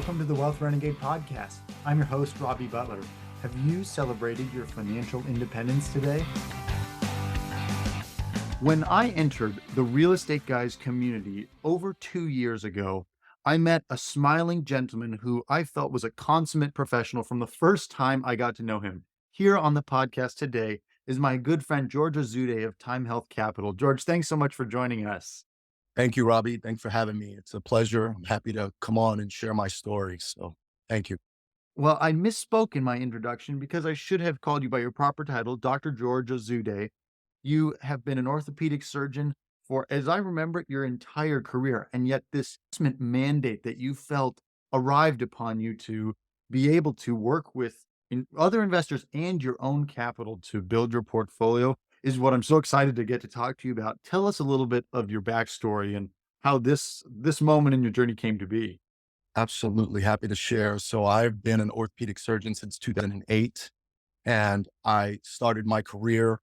Welcome to the Wealth Renegade podcast. I'm your host, Robby Butler. Have you celebrated your financial independence today? When I entered the Real Estate Guys community over 2 years ago, I met a smiling gentleman who I felt was a consummate professional from the first time I got to know him. Here on the podcast today is my good friend, George Ozoude of Time Health Capital. George, thanks so much for joining us. Thank you, Robby. Thanks for having me. It's a pleasure. I'm happy to come on and share my story. So thank you. Well, I misspoke in my introduction because I should have called you by your proper title, Dr. George Ozoude. You have been an orthopedic surgeon for, as I remember, your entire career. And yet this investment mandate that you felt arrived upon you to be able to work with other investors and your own capital to build your portfolio is what I'm so excited to get to talk to you about. Tell us a little bit of your backstory and how this moment in your journey came to be. Absolutely happy to share. So I've been an orthopedic surgeon since 2008, and I started my career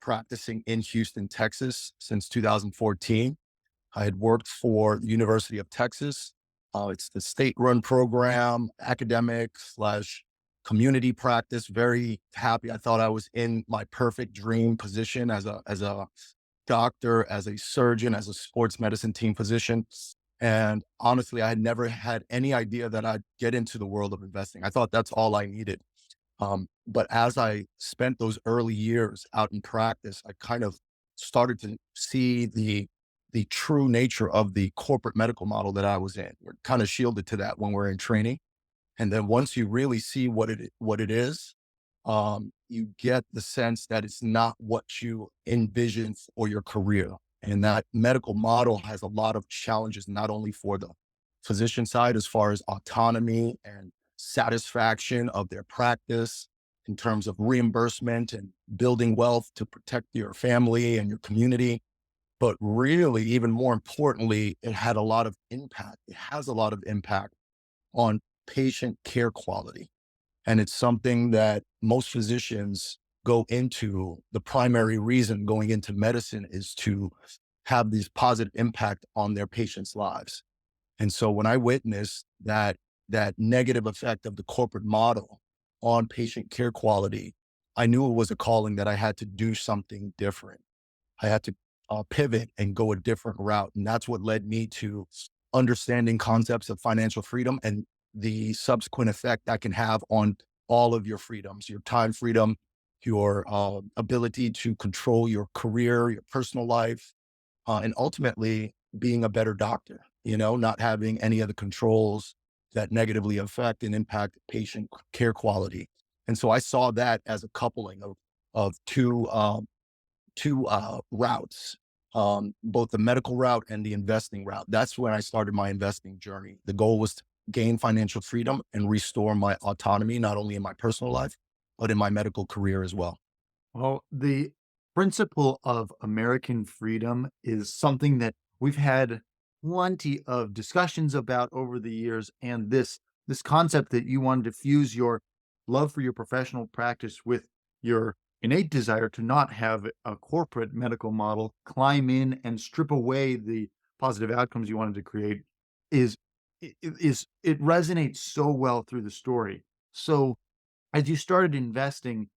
practicing in Houston, Texas since 2014. I had worked for the University of Texas. It's the state-run program, academic/community practice. Very happy. I thought I was in my perfect dream position as a doctor, as a surgeon, as a sports medicine team physician. And honestly, I had never had any idea that I'd get into the world of investing. I thought that's all I needed. But as I spent those early years out in practice, I kind of started to see the true nature of the corporate medical model that I was in. We're kind of shielded to that when we're in training. And then once you really see what it is, you get the sense that it's not what you envision for your career. And that medical model has a lot of challenges, not only for the physician side, as far as autonomy and satisfaction of their practice in terms of reimbursement and building wealth to protect your family and your community. But really, even more importantly, it had a lot of impact. It has a lot of impact on patient care quality. And it's something that most physicians go into. The primary reason going into medicine is to have this positive impact on their patients' lives. And so when I witnessed that negative effect of the corporate model on patient care quality, I knew it was a calling that I had to do something different. I had to pivot and go a different route. And that's what led me to understanding concepts of financial freedom and the subsequent effect that can have on all of your freedoms, your time freedom, your ability to control your career, your personal life, and ultimately being a better doctor, not having any of the controls that negatively affect and impact patient care quality. And so I saw that as a coupling of two routes, both the medical route and the investing route. That's when I started my investing journey. The goal was to gain financial freedom and restore my autonomy, not only in my personal life, but in my medical career as well. Well, the principle of American freedom is something that we've had plenty of discussions about over the years. And this concept that you wanted to fuse your love for your professional practice with your innate desire to not have a corporate medical model climb in and strip away the positive outcomes you wanted to create is it resonates so well through the story. So as you started investing,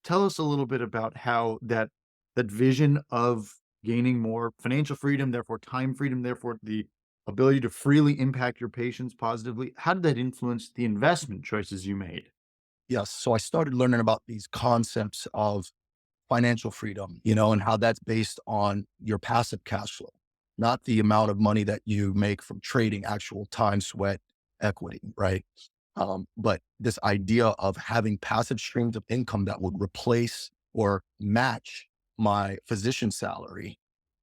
tell us a little bit about how that vision of gaining more financial freedom, therefore time freedom, therefore the ability to freely impact your patients positively, how did that influence the investment choices you made? Yes. So I started learning about these concepts of financial freedom, and how that's based on your passive cash flow, not the amount of money that you make from trading actual time, sweat, equity, right? But this idea of having passive streams of income that would replace or match my physician salary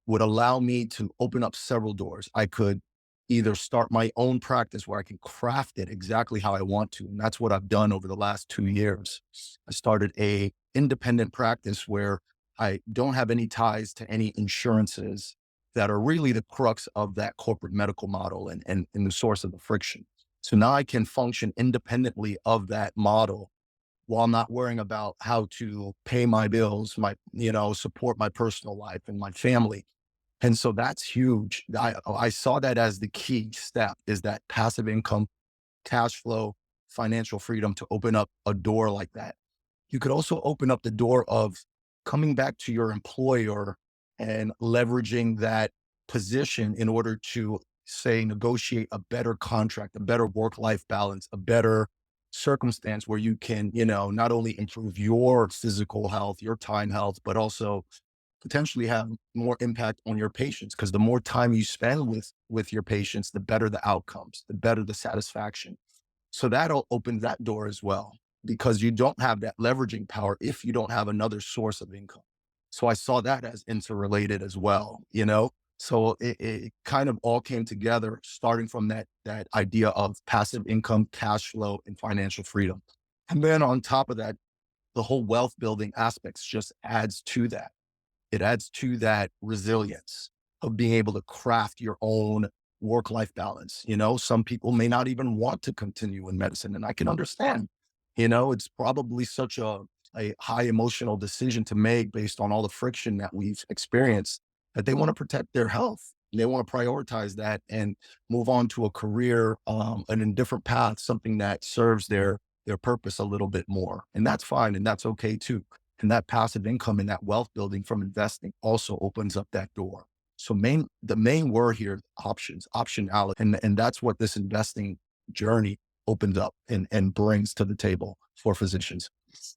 would allow me to open up several doors. I could either start my own practice where I can craft it exactly how I want to. And that's what I've done over the last 2 years. I started a independent practice where I don't have any ties to any insurances that are really the crux of that corporate medical model and the source of the friction. So now I can function independently of that model while not worrying about how to pay my bills, support my personal life and my family. And so that's huge. I saw that as the key step, is that passive income cash flow, financial freedom to open up a door like that. You could also open up the door of coming back to your employer and leveraging that position in order to, say, negotiate a better contract, a better work-life balance, a better circumstance where you can, not only improve your physical health, your time health, but also potentially have more impact on your patients. Because the more time you spend with your patients, the better the outcomes, the better the satisfaction. So that'll open that door as well, because you don't have that leveraging power if you don't have another source of income. So I saw that as interrelated as well. So it kind of all came together, starting from that idea of passive income, cash flow, and financial freedom. And then on top of that, the whole wealth building aspects just adds to that. It adds to that resilience of being able to craft your own work life balance. Some people may not even want to continue in medicine, and I can understand. It's probably such a high emotional decision to make based on all the friction that we've experienced, that they want to protect their health. They want to prioritize that and move on to a career and a different path, something that serves their purpose a little bit more. And that's fine. And that's okay too. And that passive income and that wealth building from investing also opens up that door. So the main word here, options, optionality. And that's what this investing journey opens up and brings to the table for physicians.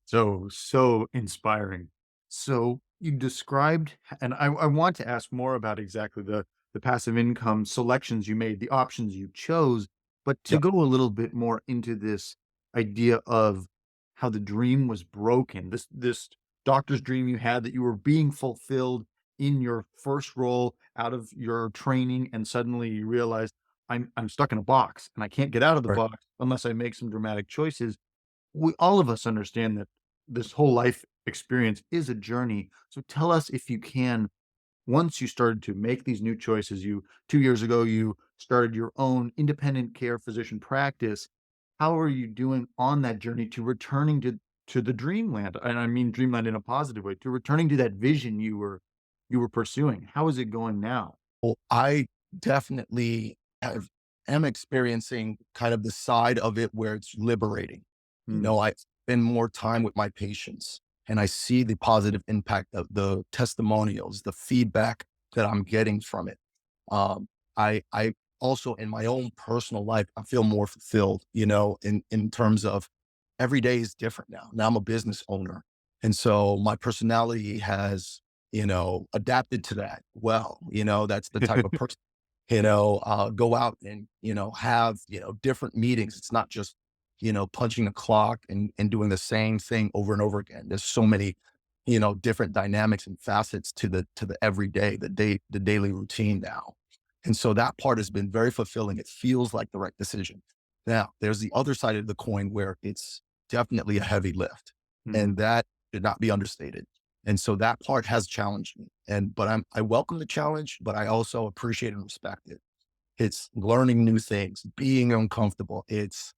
So inspiring. So you described, and I want to ask more about exactly the passive income selections you made, the options you chose, but to Yep. go a little bit more into this idea of how the dream was broken, this doctor's dream you had that you were being fulfilled in your first role out of your training, and suddenly you realize I'm stuck in a box and I can't get out of the Right. box unless I make some dramatic choices. We all of us understand that this whole life experience is a journey. So tell us, if you can, once you started to make these new choices, 2 years ago, you started your own independent care physician practice. How are you doing on that journey to returning to the dreamland? And I mean dreamland in a positive way, to returning to that vision you were pursuing. How is it going now? Well, I definitely am experiencing kind of the side of it where it's liberating. Hmm. I spend more time with my patients and I see the positive impact of the testimonials, the feedback that I'm getting from it. Um, I also in my own personal life, I feel more fulfilled, in terms of every day is different now. Now I'm a business owner. And so my personality has, adapted to that. Well, that's the type of person, go out and, have, different meetings. It's not just, punching the clock and doing the same thing over and over again. There's so many, different dynamics and facets to the everyday, the daily routine now. And so that part has been very fulfilling. It feels like the right decision. Now, there's the other side of the coin where it's definitely a heavy lift, Hmm. and that should not be understated. And so that part has challenged me. But I welcome the challenge, but I also appreciate and respect it. It's learning new things, being uncomfortable. It's,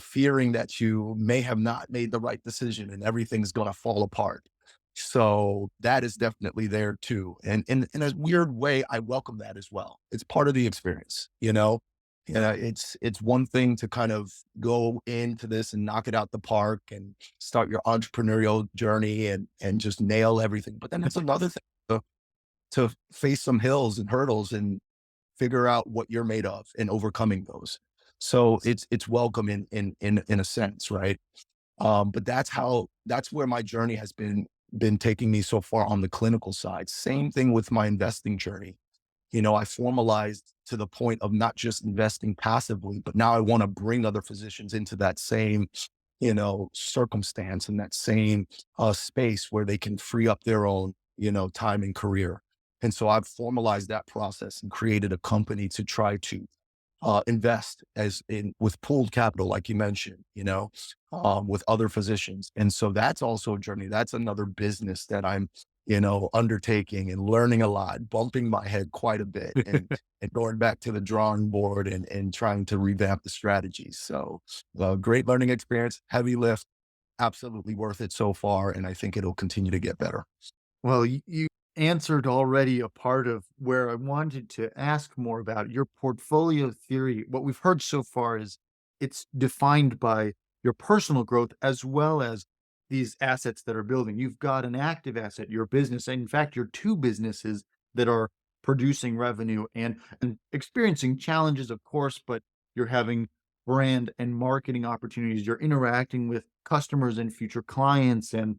fearing that you may have not made the right decision and everything's going to fall apart. So that is definitely there too. And in a weird way, I welcome that as well. It's part of the experience. It's one thing to kind of go into this and knock it out the park and start your entrepreneurial journey and just nail everything. But then it's another thing to face some hills and hurdles and figure out what you're made of and overcoming those. So it's welcome in a sense, right? But that's where my journey has been taking me so far on the clinical side. Same thing with my investing journey. I formalized to the point of not just investing passively, but now I want to bring other physicians into that same, circumstance and that same space where they can free up their own, time and career. And so I've formalized that process and created a company to try to invest as in with pooled capital, like you mentioned, with other physicians. And so that's also a journey. That's another business that I'm, undertaking and learning a lot, bumping my head quite a bit and going back to the drawing board and trying to revamp the strategies. So great learning experience, heavy lift, absolutely worth it so far. And I think it'll continue to get better. Well, you answered already a part of where I wanted to ask more about your portfolio theory. What we've heard so far is it's defined by your personal growth as well as these assets that are building. You've got an active asset, your business, and in fact, your 2 businesses that are producing revenue and experiencing challenges, of course, but you're having brand and marketing opportunities. You're interacting with customers and future clients and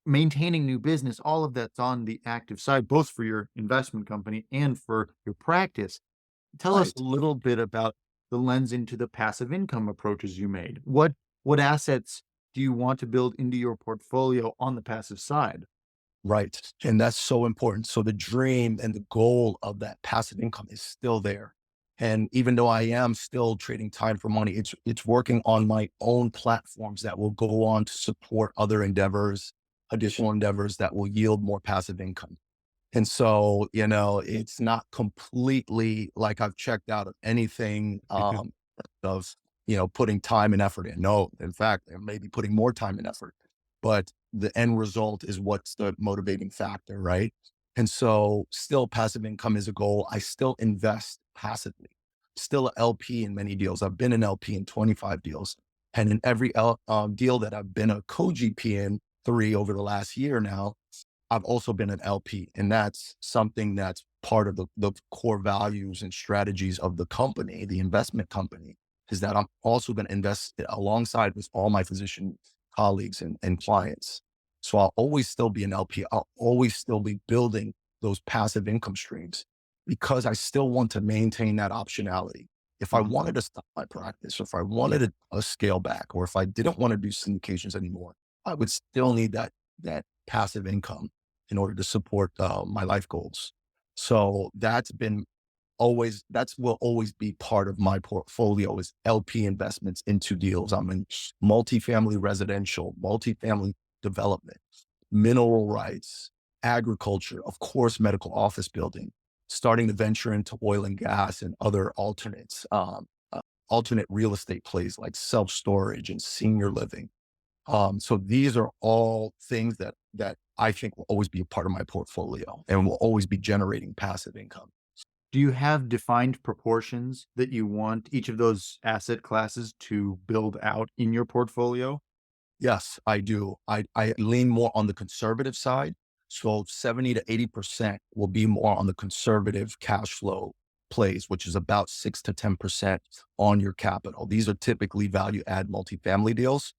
maintaining new business. All of that's on the active side, both for your investment company and for your practice. Tell us a Right. little bit about the lens into the passive income approaches you made. What assets do you want to build into your portfolio on the passive side? Right. And that's so important. So the dream and the goal of that passive income is still there. And even though I am still trading time for money, it's working on my own platforms that will go on to support other endeavors, additional endeavors that will yield more passive income. And so, it's not completely like I've checked out of anything of, putting time and effort in. No, in fact, I may be putting more time and effort, but the end result is what's the motivating factor, right? And so still passive income is a goal. I still invest passively, still a LP in many deals. I've been an LP in 25 deals. And in every deal that I've been a co-GP in, 3 over the last year now, I've also been an LP, and that's something that's part of the core values and strategies of the company, the investment company, is that I'm also going to invest alongside with all my physician colleagues and clients. So I'll always still be an LP. I'll always still be building those passive income streams because I still want to maintain that optionality. If I Mhm. wanted to stop my practice, or if I wanted a scale back, or if I didn't want to do syndications anymore, I would still need that passive income in order to support my life goals. So that's will always be part of my portfolio is LP investments into deals. I'm in multifamily residential, multifamily development, mineral rights, agriculture, of course, medical office building, starting to venture into oil and gas and other alternate real estate plays like self storage and senior living. So these are all things that I think will always be a part of my portfolio and will always be generating passive income. Do you have defined proportions that you want each of those asset classes to build out in your portfolio? Yes, I do. I lean more on the conservative side. So 70 to 80% will be more on the conservative cash flow plays, which is about 6 to 10% on your capital. These are typically value add multifamily deals,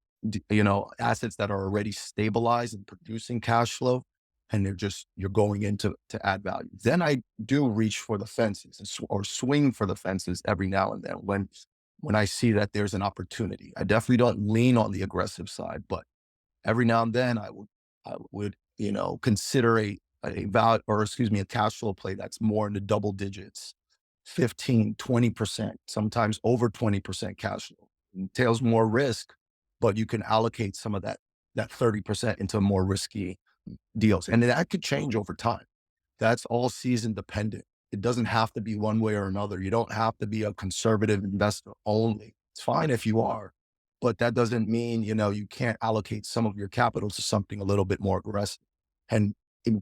assets that are already stabilized and producing cash flow. And you're going into to add value. Then I do reach for the fences or swing for the fences every now and then when I see that there's an opportunity. I definitely don't lean on the aggressive side, but every now and then I would, consider a value or excuse me, a cash flow play that's more in the double digits, 15, 20%, sometimes over 20% cash flow. Entails more risk, but you can allocate some of that 30% into more risky deals. And that could change over time. That's all season dependent. It doesn't have to be one way or another. You don't have to be a conservative investor only. It's fine if you are, but that doesn't mean, you can't allocate some of your capital to something a little bit more aggressive. And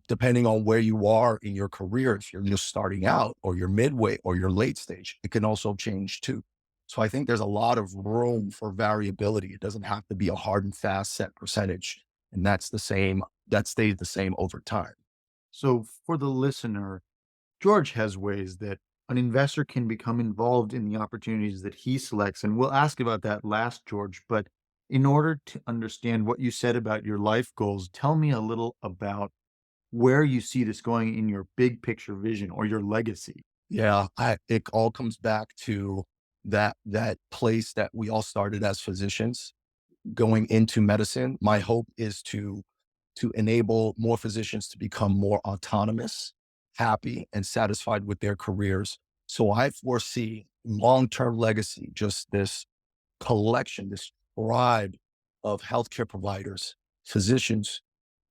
depending on where you are in your career, if you're just starting out or you're midway or you're late stage, it can also change too. So I think there's a lot of room for variability. It doesn't have to be a hard and fast set percentage. And that stays the same over time. So, for the listener, George has ways that an investor can become involved in the opportunities that he selects. And we'll ask about that last, George. But in order to understand what you said about your life goals, tell me a little about where you see this going in your big picture vision or your legacy. Yeah, it all comes back to that place that we all started as physicians going into medicine. My hope is to enable more physicians to become more autonomous, happy, and satisfied with their careers. So I foresee long-term legacy, just this collection, this tribe of healthcare providers, physicians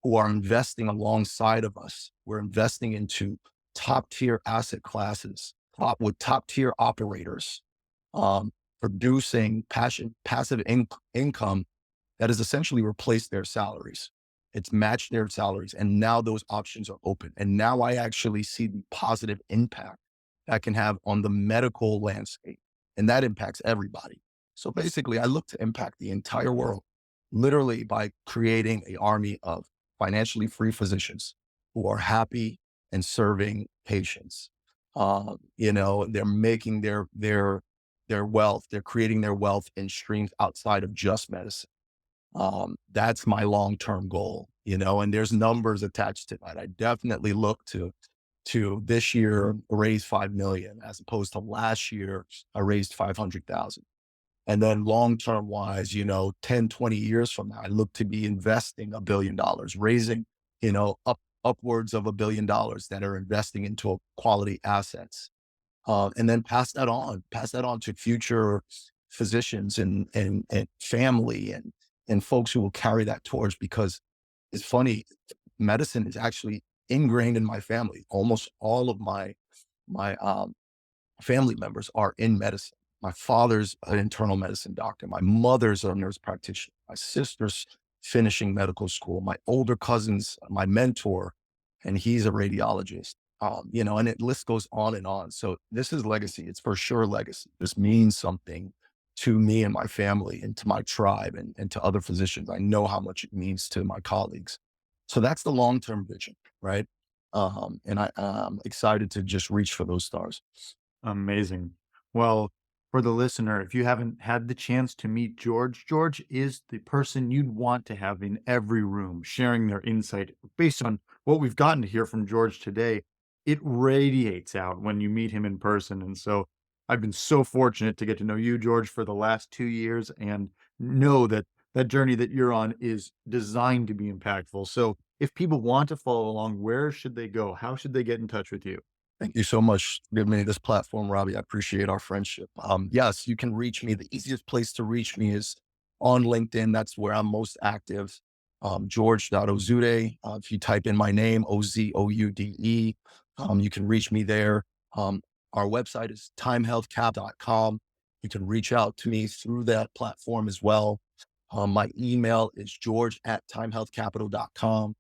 who are investing alongside of us. We're investing into top tier asset classes, with top tier operators, um, producing passive income that has essentially replaced their salaries. It's matched their salaries. And now those options are open. And now I actually see the positive impact that can have on the medical landscape. And that impacts everybody. So basically, I look to impact the entire world, literally by creating a army of financially free physicians who are happy and serving patients. They're making their wealth, they're creating their wealth in streams outside of just medicine. That's my long-term goal, and there's numbers attached to that. I definitely look to this year raise 5 million as opposed to last year I raised 500,000. And then long-term wise, 10, 20 years from now, I look to be investing $1 billion, raising, upwards of $1 billion that are investing into quality assets. And then pass that on to future physicians and family and folks who will carry that torch because it's funny, medicine is actually ingrained in my family. Almost all of my family members are in medicine. My father's an internal medicine doctor. My mother's a nurse practitioner. My sister's finishing medical school. My older cousin's my mentor, and he's a radiologist. And it list goes on and on. So this is legacy. It's for sure legacy. This means something to me and my family and to my tribe and to other physicians. I know how much it means to my colleagues. So that's the long-term vision, right? And I'm excited to just reach for those stars. Amazing. Well, for the listener, if you haven't had the chance to meet George, George is the person you'd want to have in every room sharing their insight. Based on what we've gotten to hear from George today, it radiates out when you meet him in person. And so I've been so fortunate to get to know you, George, for the last 2 years and know that that journey that you're on is designed to be impactful. So if people want to follow along, where should they go? How should they get in touch with you? Thank you so much for giving me this platform, Robbie. I appreciate our friendship. Yes, you can reach me. The easiest place to reach me is on LinkedIn. That's where I'm most active. George.Ozoude. If you type in my name, Ozoude, you can reach me there. Our website is timehealthcap.com. You can reach out to me through that platform as well. My email is george@timehealthcapital.com.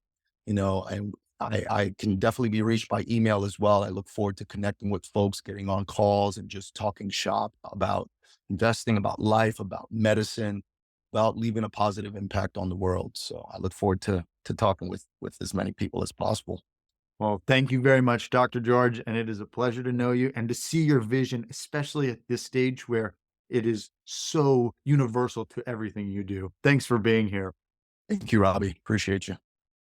And I can definitely be reached by email as well. I look forward to connecting with folks, getting on calls and just talking shop about investing, about life, about medicine, about leaving a positive impact on the world. So I look forward to talking with as many people as possible. Well, thank you very much, Dr. George, and it is a pleasure to know you and to see your vision, especially at this stage where it is so universal to everything you do. Thanks for being here. Thank you, Robbie. Appreciate you.